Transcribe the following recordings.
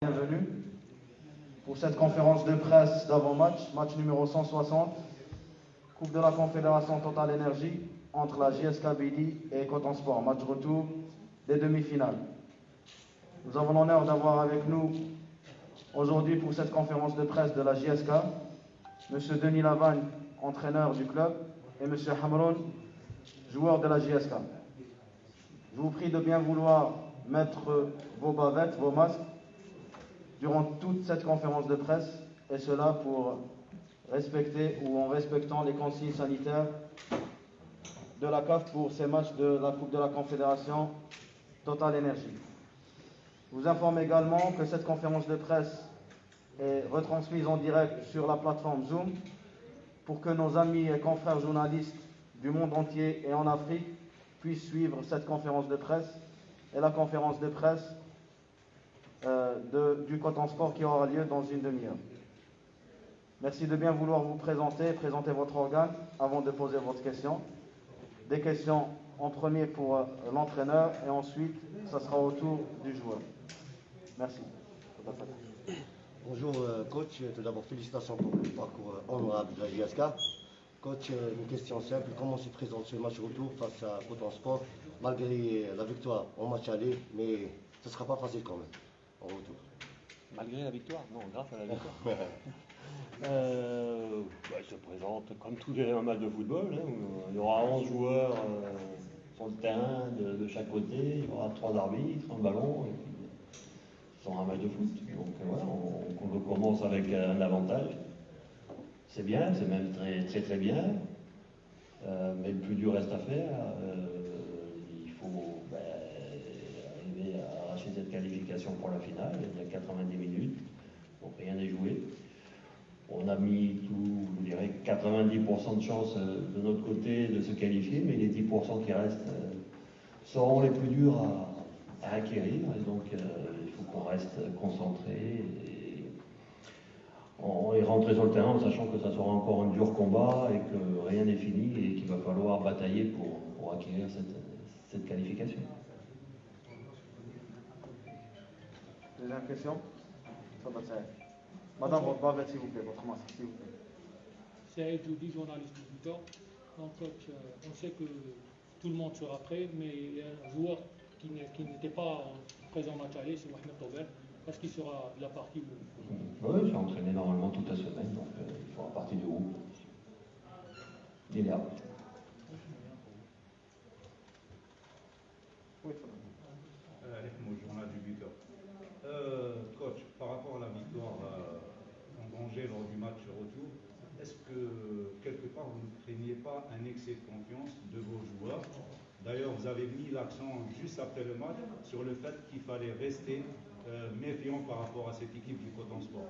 Bienvenue pour cette conférence de presse d'avant-match, match numéro 160, Coupe de la Confédération Total Énergie entre la JSK Bidi et Coton Sport, match retour des demi-finales. Nous avons l'honneur d'avoir avec nous aujourd'hui pour cette conférence de presse de la JSK, M. Denis Lavagne, entraîneur du club, et M. Hamroun, joueur de la JSK. Je vous prie de bien vouloir mettre vos bavettes, vos masques, durant toute cette conférence de presse, et cela pour respecter ou en respectant les consignes sanitaires de la CAF pour ces matchs de la Coupe de la Confédération Total Énergie. Je vous informe également que cette conférence de presse est retransmise en direct sur la plateforme Zoom pour que nos amis et confrères journalistes du monde entier et en Afrique puissent suivre cette conférence de presse et la conférence de presse du Coton Sport qui aura lieu dans une demi-heure. Merci de bien vouloir vous présenter votre organe avant de poser votre question. Des questions en premier pour l'entraîneur et ensuite, ça sera au tour du joueur. Merci. Bonjour coach, tout d'abord félicitations pour le parcours honorable de la JSK. Coach, une question simple, comment se présente ce match retour face à Coton Sport, malgré la victoire en match aller, mais ce ne sera pas facile quand même, en retour. Malgré la victoire? Non, grâce à la victoire. Il se présente comme tous les matchs de football. Hein, il y aura 11 joueurs sur le terrain de chaque côté, il y aura 3 arbitres, un ballon, et puis c'est un match de foot. Donc voilà, on commence avec un avantage. C'est bien, c'est même très très bien. Mais le plus dur reste à faire. Il faut arriver à arracher cette qualification pour la finale. Il y a 90 minutes, donc rien n'est joué. On a mis tout, je dirais, 90% de chances de notre côté de se qualifier, mais les 10% qui restent seront les plus durs à acquérir. Et donc, il faut qu'on reste concentré et rentrer sur le terrain en sachant que ça sera encore un dur combat et que rien n'est fini et qu'il va falloir batailler pour acquérir cette qualification. Deuxième question. Madame, votre bavette, s'il vous plaît, votre masque, s'il vous plaît. C'est Joudi, journaliste du temps. Donc, coach, on sait que tout le monde sera prêt, mais il y a un joueur qui n'était pas présent au match aller, c'est Mohamed Tobel. Est-ce qu'il sera de la partie ou... Oui, j'ai entraîné normalement toute la semaine, donc il fera partie du groupe. Il est là. Oui, journal du buteur. Coach, par rapport à la victoire engagée lors du match retour, est-ce que quelque part vous ne craignez pas un excès de confiance de vos joueurs? D'ailleurs, vous avez mis l'accent juste après le match sur le fait qu'il fallait rester méfiant par rapport à cette équipe du Coton Sport.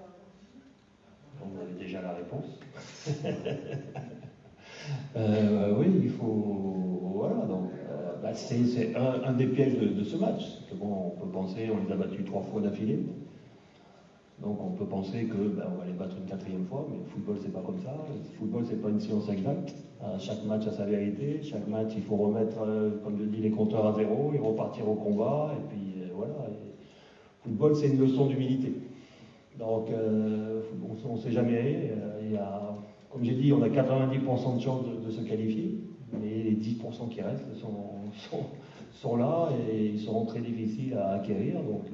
Vous avez déjà la réponse. Oui, il faut... Voilà, donc c'est un des pièges de ce match. Que bon, on peut penser, on les a battus 3 fois d'affilée. Donc on peut penser que on va les battre une 4e fois, mais le football c'est pas comme ça. Le football c'est pas une science exacte. Chaque match a sa vérité. Chaque match il faut remettre, comme je dis, les compteurs à zéro et repartir au combat. Et puis voilà. Le football c'est une leçon d'humilité. Donc on ne sait jamais. Comme j'ai dit, on a 90% de chances de se qualifier, mais les 10% qui restent sont là et ils seront très difficiles à acquérir. Donc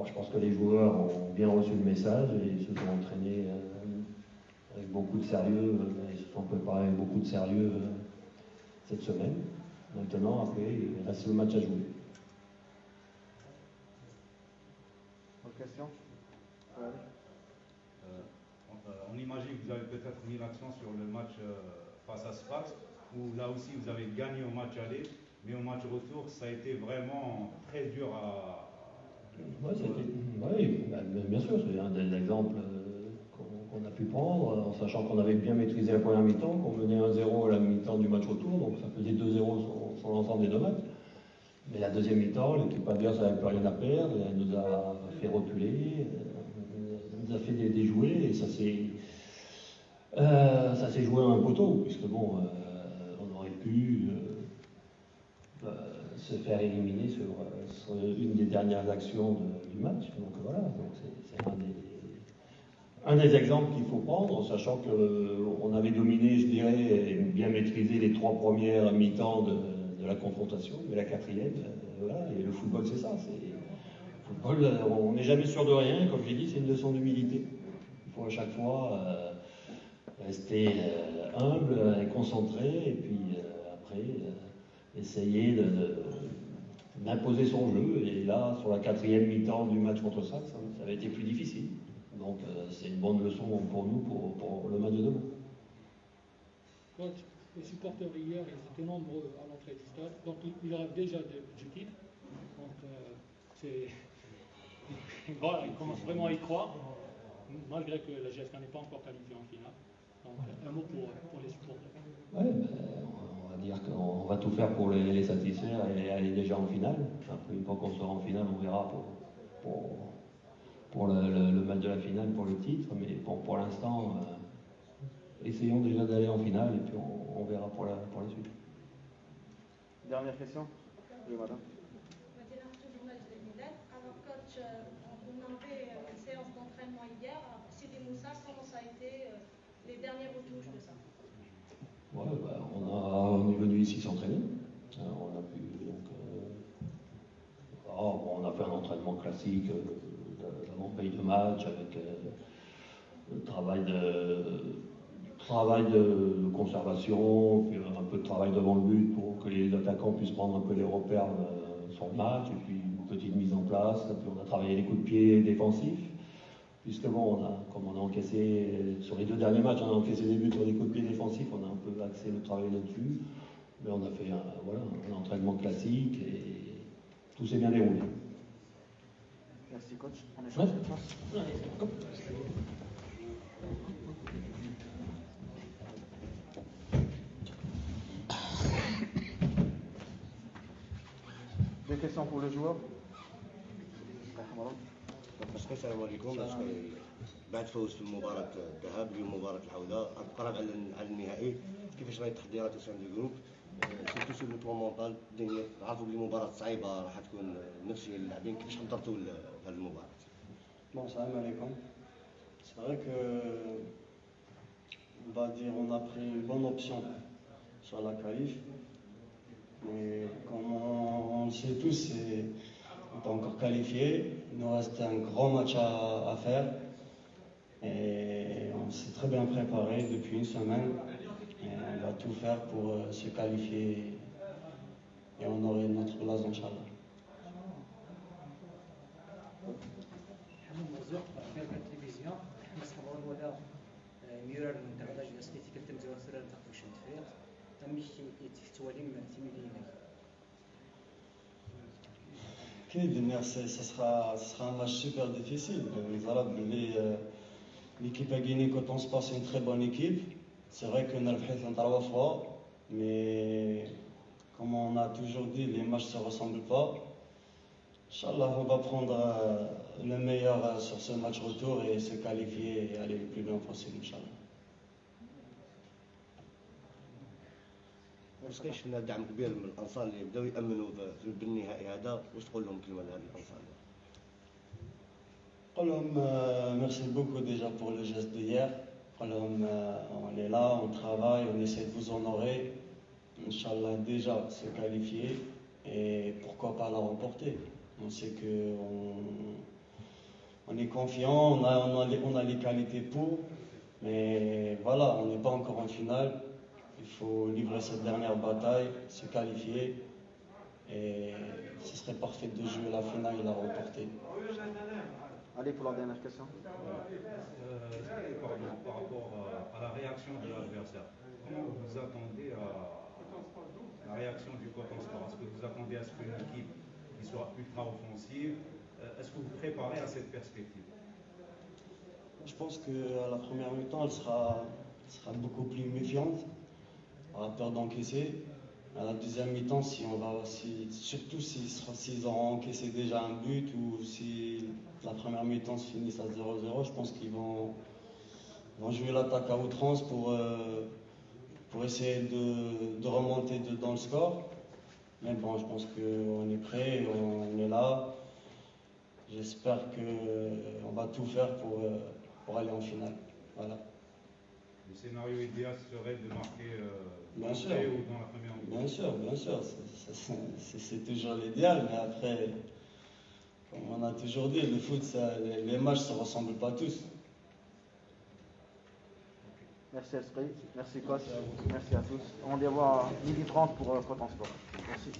je pense que les joueurs ont bien reçu le message et ils se sont entraînés avec beaucoup de sérieux, ils se sont préparés avec beaucoup de sérieux cette semaine. Maintenant, après, il reste le match à jouer. Autre question? On imagine que vous avez peut-être mis l'accent sur le match face à Sfax, où là aussi vous avez gagné au match aller, mais au match retour, ça a été vraiment très dur à... Oui, bien sûr, c'est un des exemples qu'on a pu prendre, en sachant qu'on avait bien maîtrisé la première mi-temps, qu'on menait 1-0 à la mi-temps du match retour, donc ça faisait 2-0 sur l'ensemble des 2 matchs. Mais la deuxième mi-temps, l'équipe adverse n'avait plus rien à perdre, elle nous a fait reculer, elle nous a fait déjouer, et ça s'est joué à un poteau, puisque bon, on aurait pu se faire éliminer sur une des dernières actions du match. Donc voilà, c'est un des exemples qu'il faut prendre, sachant qu'on avait dominé, je dirais, et bien maîtrisé les 3 premières mi-temps de la confrontation, mais la 4e, voilà, et le football c'est ça. Le football, on n'est jamais sûr de rien, comme j'ai dit, c'est une leçon d'humilité. Il faut à chaque fois rester humble et concentré, et puis après essayer d'imposer son jeu. Et là, sur la 4e mi-temps du match contre ça avait été plus difficile. Donc c'est une bonne leçon pour nous pour le match de demain. Coach, les supporters hier, ils étaient nombreux à l'entrée du stade, donc ils rêvent déjà du titre. Donc voilà, ils commencent vraiment à y croire, malgré que la GSK n'est pas encore qualifiée en finale. Donc un mot pour les supporters. Ouais, on va dire qu'on va tout faire pour les satisfaire et aller déjà en finale. Après, une fois qu'on sera en finale, on verra pour le match de la finale, pour le titre. Mais pour l'instant, essayons déjà d'aller en finale et puis on verra pour la suite. Dernière question. Oui, madame. Alors, coach, on avait une séance d'entraînement hier. Sidi Moussa, comment ça a été les dernières retouches de ça? Ouais, on est venu ici s'entraîner. On a pu on a fait un entraînement classique d'avant-veille de match avec le travail de conservation, puis un peu de travail devant le but pour que les attaquants puissent prendre un peu les repères sur le match, et puis une petite mise en place. Et puis on a travaillé les coups de pied défensifs, puisque bon, comme on a encaissé, sur les 2 derniers matchs, on a encaissé des buts sur les coups de pied défensifs, on a un peu axé le travail là-dessus. Mais on a fait un entraînement classique et tout s'est bien déroulé. Merci, coach. On est changé de place. Des questions pour le joueur? السلام عليكم. بعد فوز في مباراة الذهاب اليوم مباراة العودة القرب على النهائي، كيفاش راهي التحضيرات وسام دو جروب سيرتو سو لو بلان مونطال؟ عرفوا بلي مباراة صعيبة راح تكون نفسية للاعبين، كيفاش حضرتوا لهذه المباراة؟ Bon, salam alaikum. C'est vrai que, on va dire, on a pris une bonne option sur la qualif. Mais comme on le sait tous, on n'est pas encore qualifié. Il nous reste un grand match à faire. Et on s'est très bien préparé depuis une semaine. Et on va tout faire pour se qualifier et honorer notre place, Inch'Allah. مرزوق في التلفزيون نصبروا ولا ميرار من تاع لاج سكيتي كتم زوا سرر تاع شنت فيق تمشي يتفتوالي من تيميلين Ça sera un match super difficile. L'équipe a gagné quand on se passe une très bonne équipe. C'est vrai qu'on a le fait en 3 fois, mais comme on a toujours dit, les matchs ne se ressemblent pas. Inch'Allah, on va prendre le meilleur sur ce match retour et se qualifier et aller le plus loin possible, Inch'Allah. واش شفنا دعم كبير من الانصار اللي بداو يامنوا بالنهائي هذا، واش تقول لهم كلمه لهذه الانصار؟ نقول لهم merci beaucoup déjà pour le geste d'hier. نقول لهم on est là, on travaille, on essaie de vous honorer. Inch'Allah, déjà se qualifier et pourquoi pas la remporter. On sait qu'on est confiant, on a les qualités pour, mais voilà, on n'est pas encore en finale. Il faut livrer cette dernière bataille, se qualifier, et ce serait parfait de jouer la finale et la remporter. Allez pour la dernière question. Par rapport à la réaction de l'adversaire, comment vous attendez à la réaction du Coton Sport? Est-ce que vous attendez à ce qu'une équipe qui soit ultra offensive, est-ce que vous préparez à cette perspective? Je pense qu'à la première mi-temps, elle sera beaucoup plus méfiante, elle aura peur d'encaisser. À la deuxième mi-temps, surtout s'ils auront encaissé déjà un but ou si la première mi-temps se finit à 0-0, je pense qu'ils vont jouer l'attaque à outrance pour essayer de remonter dans le score. Mais bon, je pense qu'on est prêt, on est là. j'espère qu'on va tout faire pour aller en finale. Voilà. Le scénario idéal serait de marquer Bien sûr. d'entrée ou dans la première mi-temps. Bien sûr, c'est toujours l'idéal, mais après, comme on a toujours dit, le foot, les matchs ne se ressemblent pas tous. Merci Esprit, merci coach, merci à tous. On va voir à 12h30 pour Coton Sport. Merci.